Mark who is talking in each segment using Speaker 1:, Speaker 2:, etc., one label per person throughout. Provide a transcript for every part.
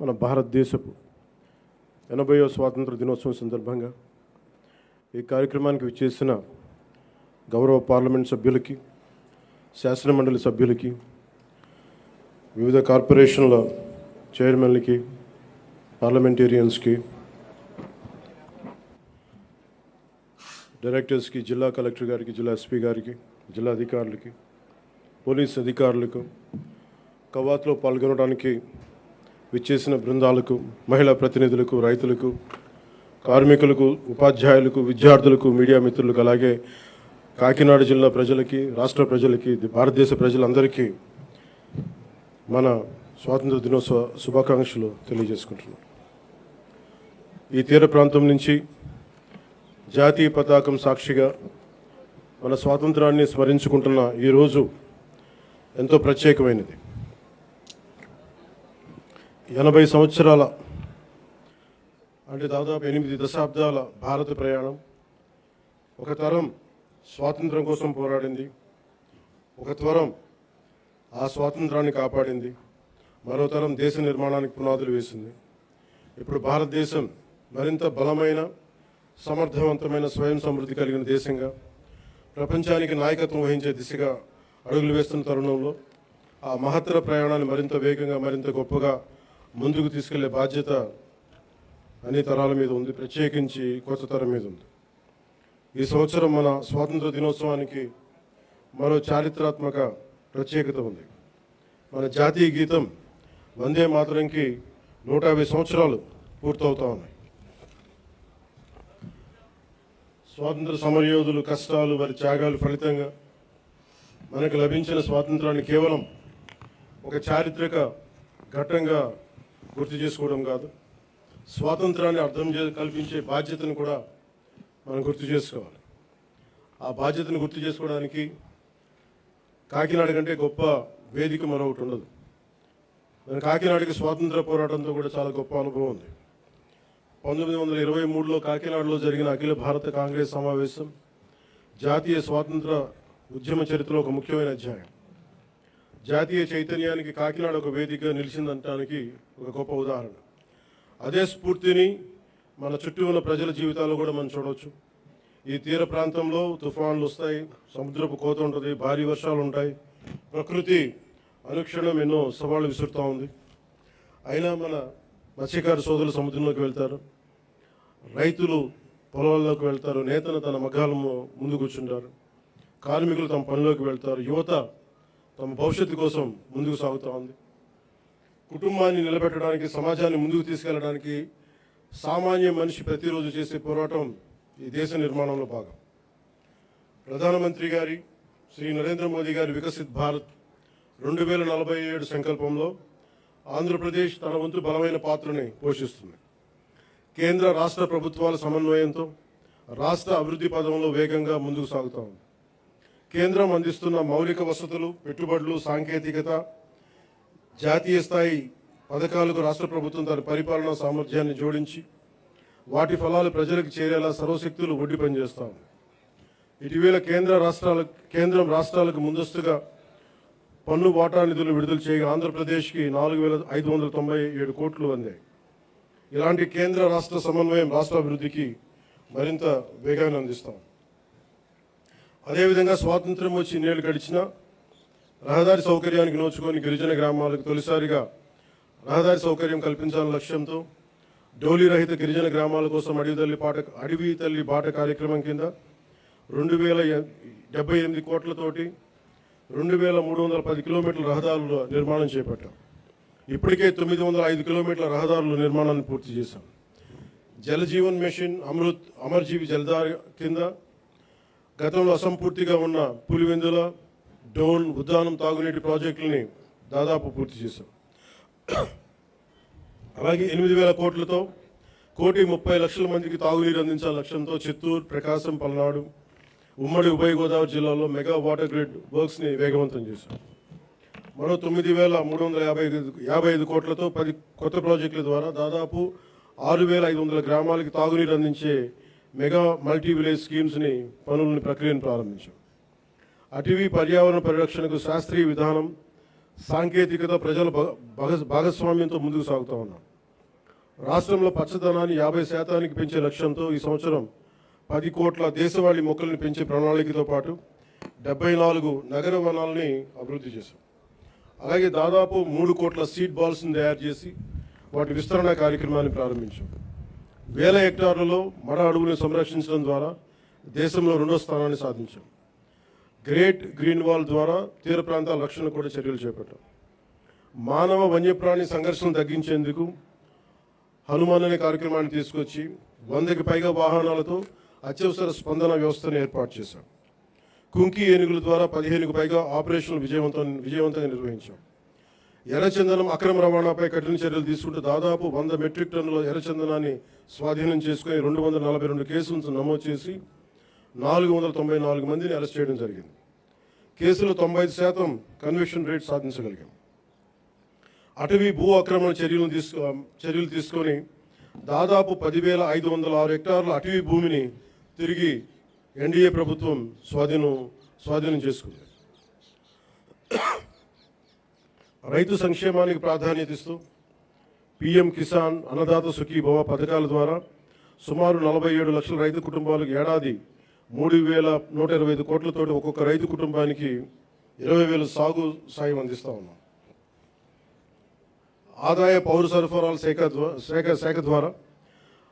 Speaker 1: మన భారతదేశపు 80వ స్వాతంత్ర దినోత్సవం సందర్భంగా ఈ కార్యక్రమానికి విచ్చేసిన గౌరవ పార్లమెంట్ సభ్యులకి, శాసనమండలి సభ్యులకి, వివిధ కార్పొరేషన్ల చైర్మన్లకి, పార్లమెంటేరియన్స్కి, డైరెక్టర్స్కి, జిల్లా కలెక్టర్ గారికి, జిల్లా ఎస్పీ గారికి, జిల్లా అధికారులకి, పోలీస్ అధికారులకు, కవాతులో పాల్గొనడానికి విచ్చేసిన బృందాలకు, మహిళా ప్రతినిధులకు, రైతులకు, కార్మికులకు, ఉపాధ్యాయులకు, విద్యార్థులకు, మీడియా మిత్రులకు, అలాగే కాకినాడ జిల్లా ప్రజలకి, రాష్ట్ర ప్రజలకి, భారతదేశ ప్రజలందరికీ మన స్వాతంత్ర దినోత్సవ శుభాకాంక్షలు తెలియజేసుకుంటున్నాం. ఈ తీర ప్రాంతం నుంచి జాతీయ పతాకం సాక్షిగా మన స్వాతంత్రాన్ని స్మరించుకుంటున్న ఈరోజు ఎంతో ప్రత్యేకమైనది. 80 సంవత్సరాల అంటే దాదాపు 8 దశాబ్దాల భారత ప్రయాణం. ఒక తరం స్వాతంత్రం కోసం పోరాడింది, ఒక తరం ఆ స్వాతంత్రాన్ని కాపాడింది, మరో తరం దేశ నిర్మాణానికి పునాదులు వేసింది. ఇప్పుడు భారతదేశం మరింత బలమైన, సమర్థవంతమైన, స్వయం సమృద్ధి కలిగిన దేశంగా ప్రపంచానికి నాయకత్వం వహించే దిశగా అడుగులు వేస్తున్న తరుణంలో ఆ మహత్తర ప్రయాణాన్ని మరింత వేగంగా, మరింత గొప్పగా ముందుకు తీసుకెళ్లే బాధ్యత అన్ని తరాల మీద ఉంది, ప్రత్యేకించి కొత్త తరం మీద ఉంది. ఈ సంవత్సరం మన స్వాతంత్ర దినోత్సవానికి మరో చారిత్రాత్మక ప్రత్యేకత ఉంది. మన జాతీయ గీతం వందే మాతరంకి 150 సంవత్సరాలు పూర్తవుతా ఉన్నాయి. స్వాతంత్ర సమరయోధులు కష్టాలు, వారి త్యాగాలు ఫలితంగా మనకు లభించిన స్వాతంత్రాన్ని కేవలం ఒక చారిత్రక ఘట్టంగా గుర్తు చేసుకోవడం కాదు, స్వాతంత్రాన్ని అర్థం కల్పించే బాధ్యతను కూడా మనం గుర్తు చేసుకోవాలి. ఆ బాధ్యతను గుర్తు చేసుకోవడానికి కాకినాడ కంటే గొప్ప వేదిక మరొకటి ఉండదు. మన కాకినాడకి స్వాతంత్ర పోరాటంతో కూడా చాలా గొప్ప అనుభవం ఉంది. 1923లో కాకినాడలో జరిగిన అఖిల భారత కాంగ్రెస్ సమావేశం జాతీయ స్వాతంత్ర ఉద్యమ చరిత్రలో ఒక ముఖ్యమైన అధ్యాయం. జాతీయ చైతన్యానికి కాకినాడ ఒక వేదికగా నిలిచిందనడానికి ఒక గొప్ప ఉదాహరణ. అదే స్ఫూర్తిని మన చుట్టూ ఉన్న ప్రజల జీవితాల్లో కూడా మనం చూడవచ్చు. ఈ తీర ప్రాంతంలో తుఫాన్లు వస్తాయి, సముద్రపు కోత ఉంటుంది, భారీ వర్షాలు ఉంటాయి, ప్రకృతి అనుక్షణం ఎన్నో సవాళ్లు విసురుతూ ఉంది. అయినా మన మత్స్యకార సోదరులు సముద్రంలోకి వెళ్తారు, రైతులు పొలాల్లోకి వెళ్తారు, నేతలు తన మగ్గాల ముందు కూర్చుంటారు, కార్మికులు తమ పనిలోకి వెళ్తారు, యువత తమ భవిష్యత్తు కోసం ముందుకు సాగుతూ ఉంది. కుటుంబాన్ని నిలబెట్టడానికి, సమాజాన్ని ముందుకు తీసుకెళ్లడానికి సామాన్య మనిషి ప్రతిరోజు చేసే పోరాటం ఈ దేశ నిర్మాణంలో భాగం. ప్రధానమంత్రి గారి శ్రీ నరేంద్ర మోదీ గారి వికసిత్ భారత్ 2047 సంకల్పంలో ఆంధ్రప్రదేశ్ తన వంతు బలమైన పాత్రని పోషిస్తుంది. కేంద్ర రాష్ట్ర ప్రభుత్వాల సమన్వయంతో రాష్ట్ర అభివృద్ధి పదంలో వేగంగా ముందుకు సాగుతూ ఉంది. కేంద్రం అందిస్తున్న మౌలిక వసతులు, పెట్టుబడులు, సాంకేతికత, జాతీయ స్థాయి పథకాలకు రాష్ట్ర ప్రభుత్వం తన పరిపాలనా సామర్థ్యాన్ని జోడించి వాటి ఫలాలు ప్రజలకు చేరేలా సర్వశక్తులు ఒడ్డి పనిచేస్తాం. ఇటీవల కేంద్రం రాష్ట్రాలకు ముందస్తుగా పన్ను వాటా నిధులు విడుదల చేయగా ఆంధ్రప్రదేశ్కి 4,597 కోట్లు అందాయి. ఇలాంటి కేంద్ర రాష్ట్ర సమన్వయం రాష్ట్ర అభివృద్ధికి మరింత వేగాన్ని అందిస్తాం. అదేవిధంగా స్వాతంత్రం వచ్చి ఇన్నేళ్లు గడిచినా రహదారి సౌకర్యానికి నోచుకొని గిరిజన గ్రామాలకు తొలిసారిగా రహదారి సౌకర్యం కల్పించాలనే లక్ష్యంతో డోలీ రహిత గిరిజన గ్రామాల కోసం అడవి తల్లి బాట కార్యక్రమం కింద 2,078 కోట్లతోటి 2,310 కిలోమీటర్ల రహదారుల నిర్మాణం చేపట్టాం. ఇప్పటికే 905 కిలోమీటర్ల రహదారుల నిర్మాణాన్ని పూర్తి చేశాం. జలజీవన్ మిషన్, అమర్జీవి జలధార కింద గతంలో అసంపూర్తిగా ఉన్న పులివెందుల, డోన్, ఉద్దానం తాగునీటి ప్రాజెక్టులని దాదాపు పూర్తి చేశాం. అలాగే 8,000 కోట్లతో 1,30,00,000 మందికి తాగునీరు అందించాల లక్ష్యంతో చిత్తూరు, ప్రకాశం, పల్నాడు, ఉమ్మడి ఉభయ గోదావరి జిల్లాలో మెగా వాటర్ గ్రిడ్ వర్క్స్ని వేగవంతం చేశాం. మరో 9,355 కోట్లతో 10 కొత్త ప్రాజెక్టుల ద్వారా దాదాపు 6,500 గ్రామాలకి తాగునీరు అందించే మెగా మల్టీ విలేజ్ స్కీమ్స్ని ప్రక్రియను ప్రారంభించాం. అటవీ పర్యావరణ పరిరక్షణకు శాస్త్రీయ విధానం, సాంకేతికత, ప్రజల భాగస్వామ్యంతో ముందుకు సాగుతూ ఉన్నాం. రాష్ట్రంలో పచ్చదనాన్ని 50% పెంచే లక్ష్యంతో ఈ సంవత్సరం 10 కోట్ల దేశవాళీ మొక్కలను పెంచే ప్రణాళికతో పాటు 74 నగర వనాలని అభివృద్ధి చేశాం. అలాగే దాదాపు 3 కోట్ల సీడ్ బాల్స్ని తయారు చేసి వాటి విస్తరణ కార్యక్రమాన్ని ప్రారంభించాం. వేల హెక్టార్లలో మడ అడవులను సంరక్షించడం ద్వారా దేశంలో 2వ స్థానాన్ని సాధించాం. గ్రేట్ గ్రీన్ వాల్ ద్వారా తీర ప్రాంతాల రక్షణ కూడా చర్యలు చేపట్టాం. మానవ వన్యప్రాణి సంఘర్షణను తగ్గించేందుకు హనుమాన్ అనే కార్యక్రమాన్ని తీసుకొచ్చి 100కి పైగా వాహనాలతో అత్యవసర స్పందన వ్యవస్థను ఏర్పాటు చేశాం. కుంకి ఏనుగుల ద్వారా 15కు పైగా ఆపరేషన్లు విజయవంతంగా నిర్వహించాం. ఎర్రచందనం అక్రమ రవాణాపై కఠిన చర్యలు తీసుకుంటూ దాదాపు 100 మెట్రిక్ టన్నుల ఎర్రచందనాన్ని స్వాధీనం చేసుకుని 242 కేసులను నమోదు చేసి 494 మందిని అరెస్ట్ చేయడం జరిగింది. కేసులో 95% కన్విక్షన్ రేట్ సాధించగలిగాం. అటవీ భూ ఆక్రమణ చర్యలు తీసుకొని దాదాపు 10,506 హెక్టార్ల అటవీ భూమిని తిరిగి ఎన్డీఏ ప్రభుత్వం స్వాధీనం చేసుకుంది. రైతు సంక్షేమానికి ప్రాధాన్యత ఇస్తూ పీఎం కిసాన్, అన్నదాత సుఖీభవ పథకాల ద్వారా సుమారు 47 లక్షల రైతు కుటుంబాలకు ఏడాది 3,125 కోట్లతోటి ఒక్కొక్క రైతు కుటుంబానికి 20,000 సాగు సాయం అందిస్తూ ఉన్నాం. ఆదాయ పౌర సరఫరాల శాఖ ద్వారా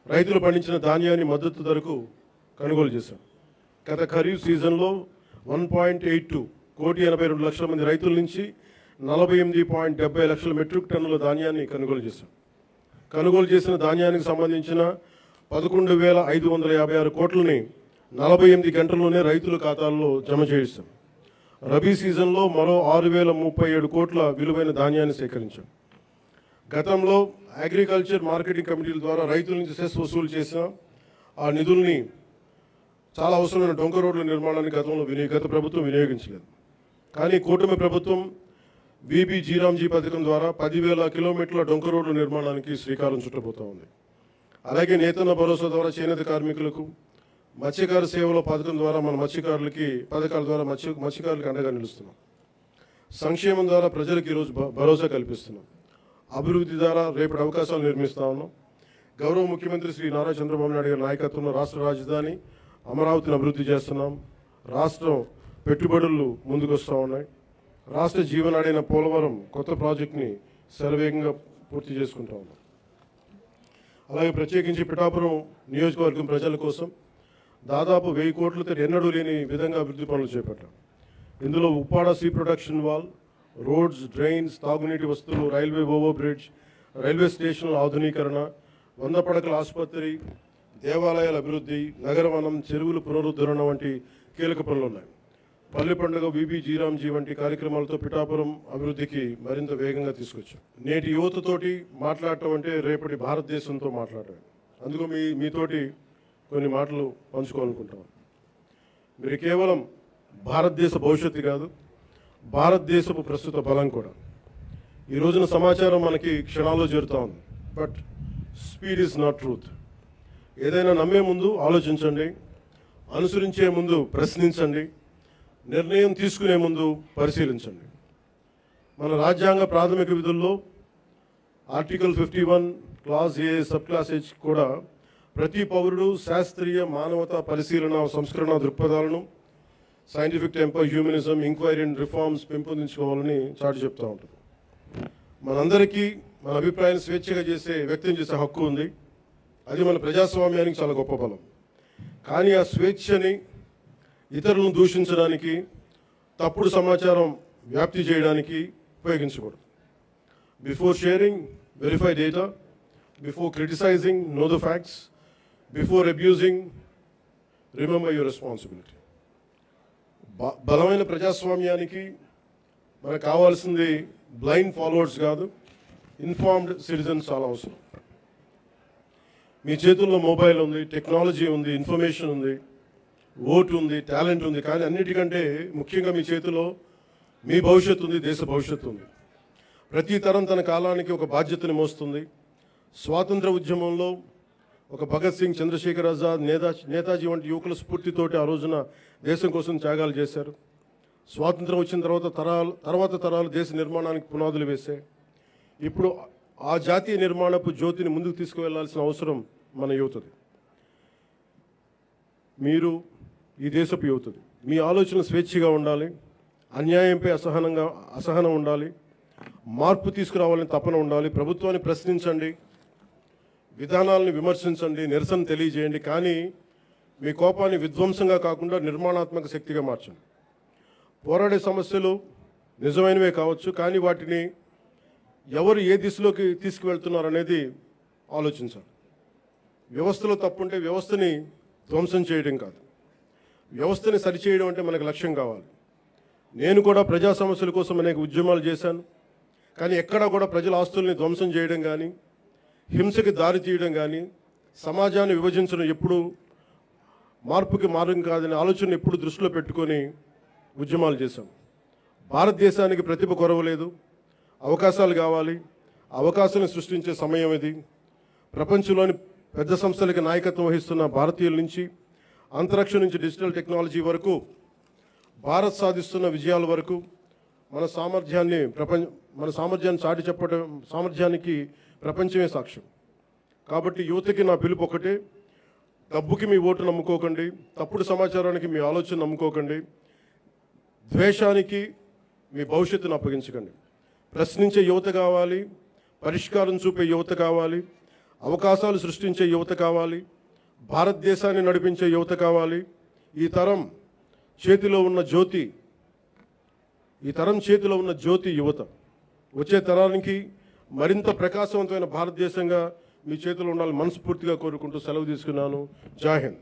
Speaker 1: రైతులు పండించిన ధాన్యాన్ని మద్దతు ధరకు కొనుగోలు చేశాం. గత ఖరీఫ్ సీజన్లో 1.82 కోటి 82 లక్షల మంది రైతుల నుంచి 48.70 లక్షల మెట్రిక్ టన్నుల ధాన్యాన్ని కొనుగోలు చేశాం. కొనుగోలు చేసిన ధాన్యానికి సంబంధించిన 11,556 కోట్లని 48 గంటల్లోనే రైతుల ఖాతాల్లో జమ చేయిస్తాం. రబీ సీజన్లో మరో 6,037 కోట్ల విలువైన ధాన్యాన్ని సేకరించాం. గతంలో అగ్రికల్చర్ మార్కెటింగ్ కమిటీల ద్వారా రైతుల నుంచి సెస్ వసూలు చేసిన ఆ నిధుల్ని చాలా అవసరమైన డొంక రోడ్ల నిర్మాణానికి గత ప్రభుత్వం వినియోగించలేదు. కానీ కూటమి ప్రభుత్వం వీబీ జీరాంజీ పథకం ద్వారా 10,000 కిలోమీటర్ల డొంక రోడ్ల నిర్మాణానికి శ్రీకారం చుట్టబోతా ఉంది. అలాగే నేతన్న భరోసా ద్వారా చేనేత కార్మికులకు, మత్స్యకార సేవల పథకం ద్వారా మన పథకాల ద్వారా మత్స్యకారులకు అండగా నిలుస్తున్నాం. సంక్షేమం ద్వారా ప్రజలకు ఈరోజు భరోసా కల్పిస్తున్నాం. అభివృద్ధి ద్వారా రేపటి అవకాశాలు నిర్మిస్తా ఉన్నాం. గౌరవ ముఖ్యమంత్రి శ్రీ నారా చంద్రబాబు నాయుడు గారి నాయకత్వంలో రాష్ట్ర రాజధాని అమరావతిని అభివృద్ధి చేస్తున్నాం. రాష్ట్రం పెట్టుబడులు ముందుకు వస్తూ ఉన్నాయి. రాష్ట్ర జీవనాడైన పోలవరం కొత్త ప్రాజెక్టుని శరవేగంగా పూర్తి చేసుకుంటా ఉన్నాం. అలాగే ప్రత్యేకించి పిఠాపురం నియోజకవర్గం ప్రజల కోసం దాదాపు 1000 కోట్లతో ఎన్నడూ లేని విధంగా అభివృద్ధి పనులు చేపట్టాం. ఇందులో Uppada sea protection wall, roads, drains, తాగునీటి వస్తువులు, రైల్వే ఓవర్ బ్రిడ్జ్, రైల్వే స్టేషన్ల ఆధునీకరణ, 100 పడకల ఆసుపత్రి, దేవాలయాల అభివృద్ధి, నగరవనం, చెరువులు పునరుద్ధరణ వంటి కీలక పనులు ఉన్నాయి. పల్లె పండుగ, వీబీ జీరాంజీ వంటి కార్యక్రమాలతో పిఠాపురం అభివృద్ధికి మరింత వేగంగా తీసుకొచ్చాం. నేటి యువతతోటి మాట్లాడటం అంటే రేపటి భారతదేశంతో మాట్లాడటం. అందుకు మీతోటి కొన్ని మాటలు పంచుకోవాలనుకుంటాం. మీరు కేవలం భారతదేశ భవిష్యత్తు కాదు, భారతదేశపు ప్రస్తుత బలం కూడా. ఈ రోజున సమాచారం మనకి క్షణాల్లో చేరుతా ఉంది. But speed is not truth. ఏదైనా నమ్మే ముందు ఆలోచించండి, అనుసరించే ముందు ప్రశ్నించండి, నిర్ణయం తీసుకునే ముందు పరిశీలించండి. మన రాజ్యాంగ ప్రాథమిక విధుల్లో article 51 clause A sub clause H కూడా ప్రతి పౌరుడు శాస్త్రీయ మానవతా పరిశీలన సంస్కరణ దృక్పథాలను, scientific temper, humanism, enquiry and reforms పెంపొందించుకోవాలని చాటి చెప్తూ ఉంటుంది. మనందరికీ మన అభిప్రాయాన్ని స్వేచ్ఛగా వ్యక్తం చేసే హక్కు ఉంది. అది మన ప్రజాస్వామ్యానికి చాలా గొప్ప బలం. కానీ ఆ స్వేచ్ఛని ఇతరులను దూషించడానికి, తప్పుడు సమాచారం వ్యాప్తి చేయడానికి ఉపయోగించకూడదు. Before sharing, verify data. Before criticising, know the facts. Before abusing, remember your responsibility. బలమైన ప్రజాస్వామ్యానికి మనకు కావాల్సింది బ్లైండ్ ఫాలోవర్స్ కాదు, ఇన్ఫార్మ్డ్ సిటిజన్స్ చాలా అవసరం. మీ చేతుల్లో మొబైల్ ఉంది, టెక్నాలజీ ఉంది, ఇన్ఫర్మేషన్ ఉంది, ఓటు ఉంది, టాలెంట్ ఉంది. కానీ అన్నిటికంటే ముఖ్యంగా మీ చేతిలో మీ భవిష్యత్తు ఉంది, దేశ భవిష్యత్తు ఉంది. ప్రతి తరం తన కాలానికి ఒక బాధ్యతని మోస్తుంది. స్వాతంత్ర ఉద్యమంలో ఒక భగత్ సింగ్, చంద్రశేఖర్ ఆజాద్, నేతాజీ వంటి యువకుల స్ఫూర్తితోటి ఆ రోజున దేశం కోసం త్యాగాలు చేశారు. స్వాతంత్రం వచ్చిన తర్వాత తరాలు దేశ నిర్మాణానికి పునాదులు వేశాయి. ఇప్పుడు ఆ జాతీయ నిర్మాణపు జ్యోతిని ముందుకు తీసుకువెళ్లాల్సిన అవసరం మన యువతది. మీరు ఈ దేశపు యువతది. మీ ఆలోచనలు స్వేచ్ఛగా ఉండాలి, అన్యాయంపై అసహనం ఉండాలి, మార్పు తీసుకురావాలని తపన ఉండాలి, ప్రభుత్వాన్ని ప్రశ్నించండి, విధానాలను విమర్శించండి, నిరసన తెలియజేయండి. కానీ మీ కోపాన్ని విధ్వంసంగా కాకుండా నిర్మాణాత్మక శక్తిగా మార్చండి. పోరాడే సమస్యలు నిజమైనవే కావచ్చు, కానీ వాటిని ఎవరు ఏ దిశలోకి తీసుకువెళ్తున్నారనేది ఆలోచించాలి. వ్యవస్థలో తప్పుంటే వ్యవస్థని ధ్వంసం చేయడం కాదు, వ్యవస్థని సరిచేయడం అంటే మనకు లక్ష్యం కావాలి. నేను కూడా ప్రజా సమస్యల కోసం అనేక ఉద్యమాలు చేశాను, కానీ ఎక్కడా కూడా ప్రజల ఆస్తుల్ని ధ్వంసం చేయడం కానీ, హింసకి దారి తీయడం కానీ, సమాజాన్ని విభజించడం ఎప్పుడు మార్పుకి మార్గం కాదనే ఆలోచన ఎప్పుడు దృష్టిలో పెట్టుకొని ఉద్యమాలు చేశాం. భారతదేశానికి ప్రతిభ కొరవలేదు, అవకాశాలు కావాలి. అవకాశాలను సృష్టించే సమయం ఇది. ప్రపంచంలోని పెద్ద సంస్థలకి నాయకత్వం వహిస్తున్న భారతీయుల నుంచి, అంతరిక్షం నుంచి డిజిటల్ టెక్నాలజీ వరకు, భారత్ సాధిస్తున్న విజయాల వరకు మన సామర్థ్యాన్ని చాటి చెప్పడం సామర్థ్యానికి ప్రపంచమే సాక్ష్యం. కాబట్టి యువతకి నా పిలుపు ఒకటే: డబ్బుకి మీ ఓటు నమ్ముకోకండి, తప్పుడు సమాచారానికి మీ ఆలోచన నమ్ముకోకండి, ద్వేషానికి మీ భవిష్యత్తును అప్పగించకండి. ప్రశ్నించే యువత కావాలి, పరిష్కారం చూపే యువత కావాలి, అవకాశాలు సృష్టించే యువత కావాలి, భారతదేశాన్ని నడిపించే యువత కావాలి. ఈ తరం చేతిలో ఉన్న జ్యోతి యువత. వచ్చే తరానికి మరింత ప్రకాశవంతమైన భారతదేశంగా మీ చేతిలో ఉండాలని మనస్ఫూర్తిగా కోరుకుంటూ సెలవు తీసుకున్నాను. జై హింద్.